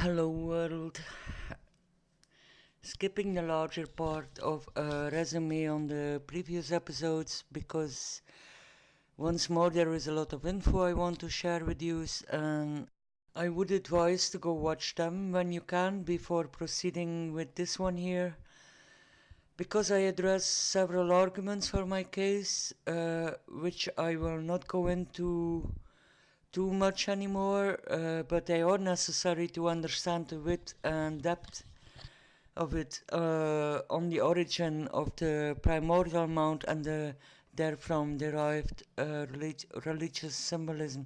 Hello world. Skipping the larger part of a resume on the previous episodes because once more there is a lot of info I want to share with you, and I would advise to go watch them when you can before proceeding with this one here, because I address several arguments for my case, which I will not go into too much anymore, but they are necessary to understand the width and depth of it on the origin of the primordial mount and the therefrom derived religious symbolism.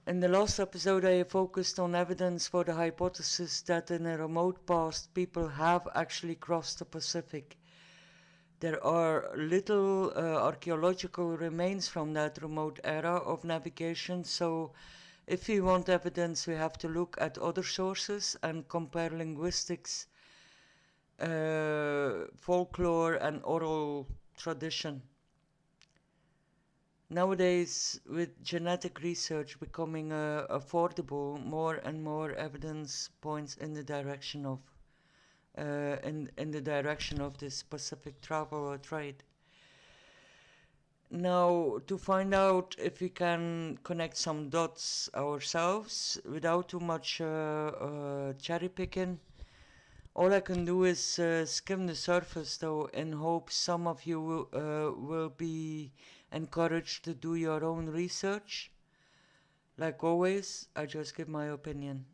In the last episode, I focused on evidence for the hypothesis that in a remote past people have actually crossed the Pacific. There are little archaeological remains from that remote era of navigation, so if we want evidence, we have to look at other sources and compare linguistics, folklore, and oral tradition. Nowadays, with genetic research becoming affordable, more and more evidence points in the direction of this specific travel or trade. Now, to find out if we can connect some dots ourselves without too much cherry picking, all I can do is skim the surface, though, in hopes some of you will be encouraged to do your own research. Like always, I just give my opinion.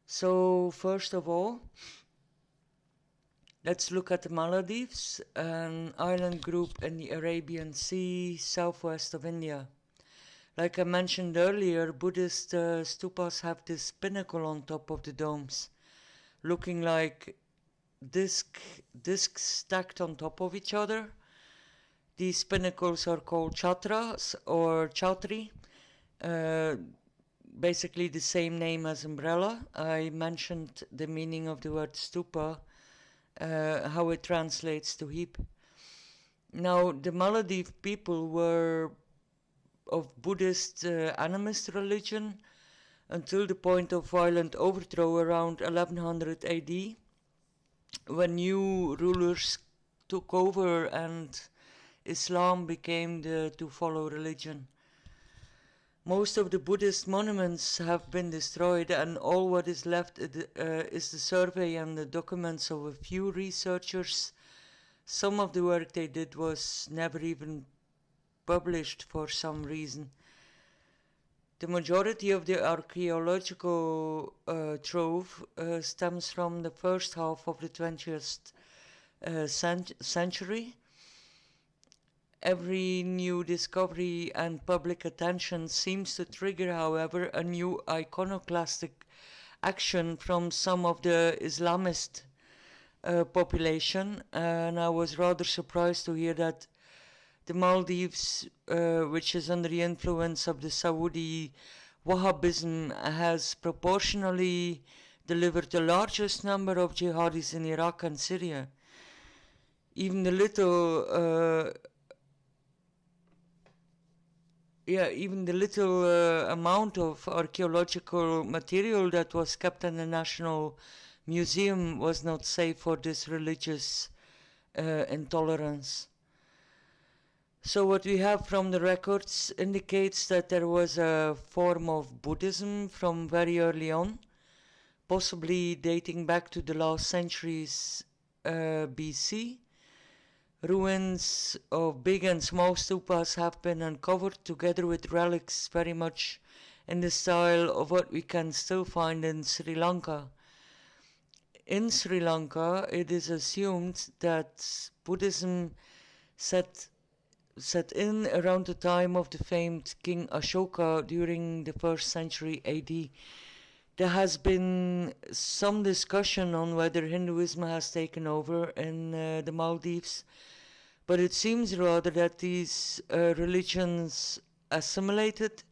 So, first of all, let's look at the Maldives, an island group in the Arabian Sea, southwest of India. Like I mentioned earlier, Buddhist stupas have this pinnacle on top of the domes, looking like discs stacked on top of each other. These pinnacles are called chatras or chautri, basically the same name as umbrella. I mentioned the meaning of the word stupa, how it translates to heap. Now, the Maldive people were of Buddhist animist religion until the point of violent overthrow around 1100 AD, when new rulers took over and Islam became the to follow religion. Most of the Buddhist monuments have been destroyed, and all what is left is the survey and the documents of a few researchers. Some of the work they did was never even published for some reason. The majority of the archaeological trove stems from the first half of the 20th century. Every new discovery and public attention seems to trigger, however, a new iconoclastic action from some of the Islamist population, and I was rather surprised to hear that the Maldives, which is under the influence of the Saudi Wahhabism, has proportionally delivered the largest number of jihadis in Iraq and Syria. Even the little amount of archaeological material that was kept in the National Museum was not safe for this religious intolerance. So what we have from the records indicates that there was a form of Buddhism from very early on, possibly dating back to the last centuries BC. Ruins of big and small stupas have been uncovered together with relics very much in the style of what we can still find in Sri Lanka. In Sri Lanka, it is assumed that Buddhism set in around the time of the famed King Ashoka during the 1st century AD. There has been some discussion on whether Hinduism has taken over in the Maldives, but it seems rather that these religions assimilated,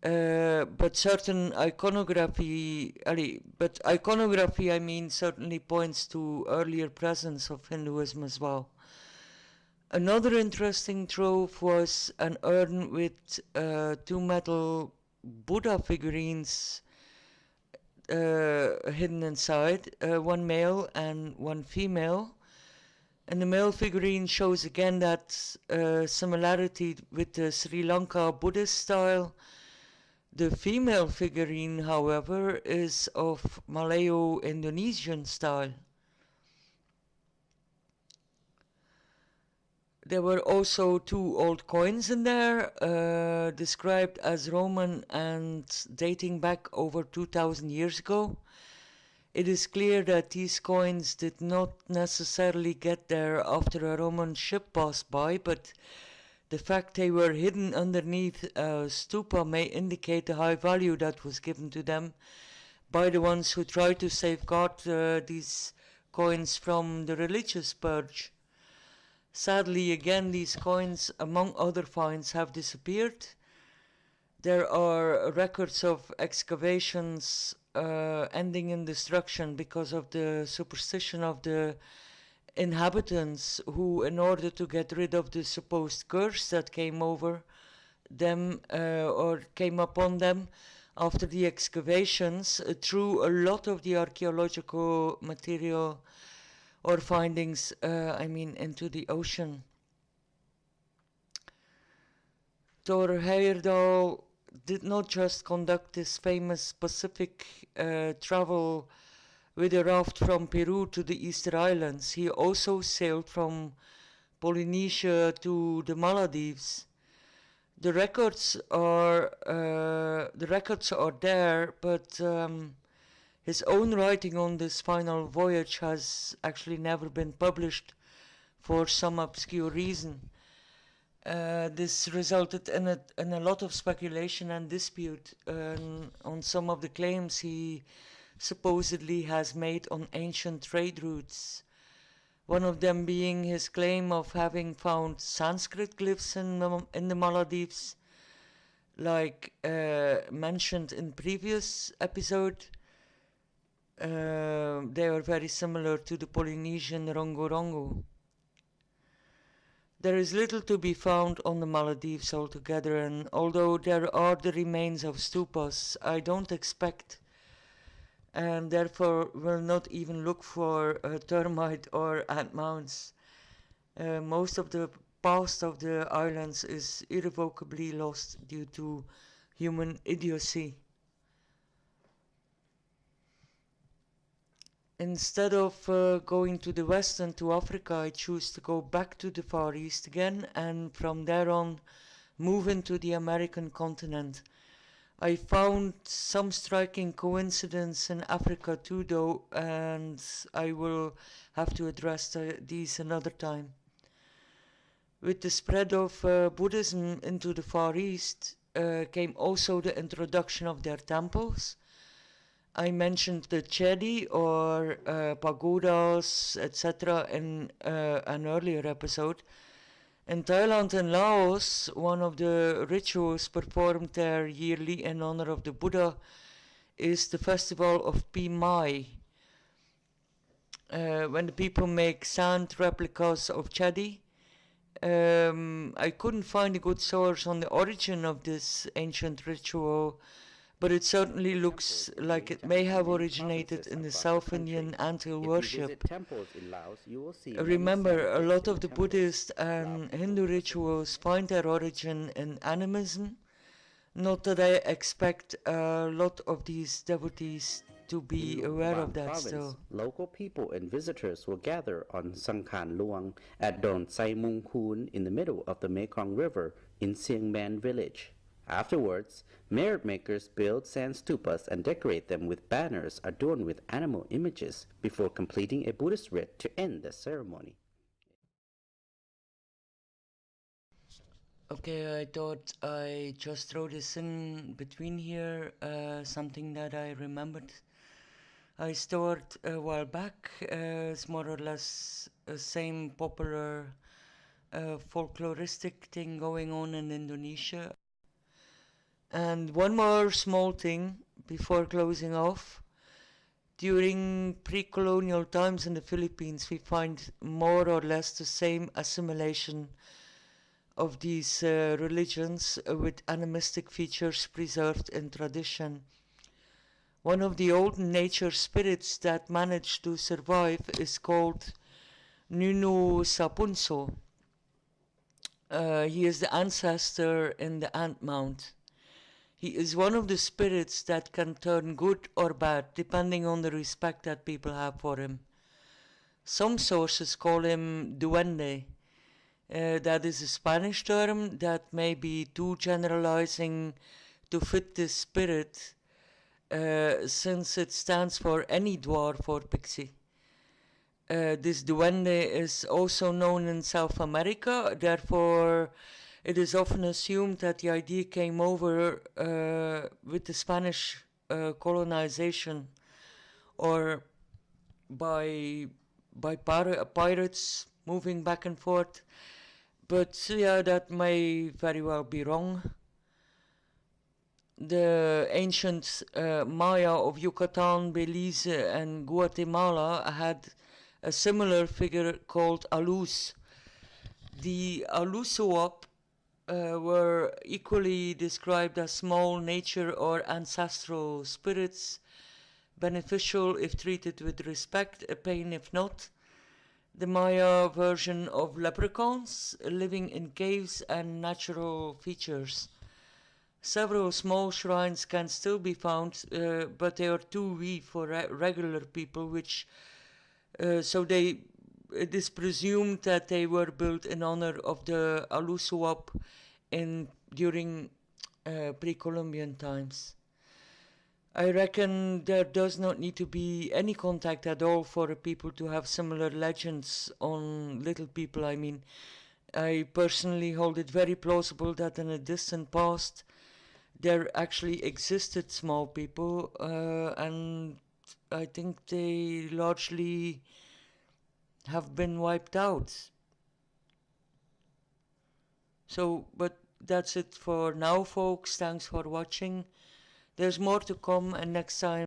but certain iconography, I mean, certainly points to earlier presence of Hinduism as well. Another interesting trove was an urn with two metal Buddha figurines hidden inside, one male and one female. And the male figurine shows again that similarity with the Sri Lanka Buddhist style. The female figurine, however, is of Malayo-Indonesian style. There were also 2 old coins in there, described as Roman and dating back over 2,000 years ago. It is clear that these coins did not necessarily get there after a Roman ship passed by, but the fact they were hidden underneath a stupa may indicate the high value that was given to them by the ones who tried to safeguard these coins from the religious purge. Sadly, again, these coins, among other finds, have disappeared. There are records of excavations ending in destruction because of the superstition of the inhabitants who, in order to get rid of the supposed curse that came over them or came upon them after the excavations, threw a lot of the archaeological material or findings, into the ocean. Thor Heyerdahl did not just conduct this famous Pacific travel with a raft from Peru to the Easter Islands. He also sailed from Polynesia to the Maldives. The records are there, but his own writing on this final voyage has actually never been published for some obscure reason. This resulted in a lot of speculation and dispute on some of the claims he supposedly has made on ancient trade routes. One of them being his claim of having found Sanskrit glyphs in the Maldives, like mentioned in previous episode. They are very similar to the Polynesian Rongo Rongo. There is little to be found on the Maldives altogether, and although there are the remains of stupas, I don't expect and therefore will not even look for termite or ant mounds. Most of the past of the islands is irrevocably lost due to human idiocy. Instead of going to the west and to Africa, I choose to go back to the Far East again, and from there on move into the American continent. I found some striking coincidence in Africa too, though, and I will have to address these another time. With the spread of Buddhism into the Far East came also the introduction of their temples. I mentioned the chedi or pagodas, etc. in an earlier episode. In Thailand and Laos, one of the rituals performed there yearly in honor of the Buddha is the festival of Pi Mai, when the people make sand replicas of chedi. I couldn't find a good source on the origin of this ancient ritual, but it certainly looks like it may have originated in the South Indian anthill worship. Remember, a lot of the Buddhist and Hindu rituals find their origin in animism. Not that I expect a lot of these devotees to be aware of that still. Local people and visitors will gather on Sangkhan Luang at Don Sai Mung Khun in the middle of the Mekong River in Siang Man village. Afterwards, merit makers build sand stupas and decorate them with banners adorned with animal images before completing a Buddhist rite to end the ceremony. Okay, I thought I just throw this in between here, something that I remembered. I stored a while back. It's more or less the same popular folkloristic thing going on in Indonesia. And one more small thing before closing off. During pre-colonial times in the Philippines, we find more or less the same assimilation of these religions with animistic features preserved in tradition. One of the old nature spirits that managed to survive is called Nunu Sapunso. He is the ancestor in the ant mound. He is one of the spirits that can turn good or bad depending on the respect that people have for him. Some sources call him duende. That is a Spanish term that may be too generalizing to fit this spirit, since it stands for any dwarf or pixie. This duende is also known in South America, therefore it is often assumed that the idea came over with the Spanish colonization or by pirates moving back and forth. But yeah, that may very well be wrong. The ancient Maya of Yucatan, Belize, and Guatemala had a similar figure called Alus. The Alusuap were equally described as small nature or ancestral spirits, beneficial if treated with respect, a pain if not. The Maya version of leprechauns living in caves and natural features. Several small shrines can still be found, but they are too wee for regular people, so it is presumed that they were built in honor of the Alusuap during pre-Columbian times. I reckon there does not need to be any contact at all for people to have similar legends on little people. I mean, I personally hold it very plausible that in a distant past there actually existed small people, and I think they largely have been wiped out. So, but that's it for now, folks. Thanks for watching. There's more to come, and next time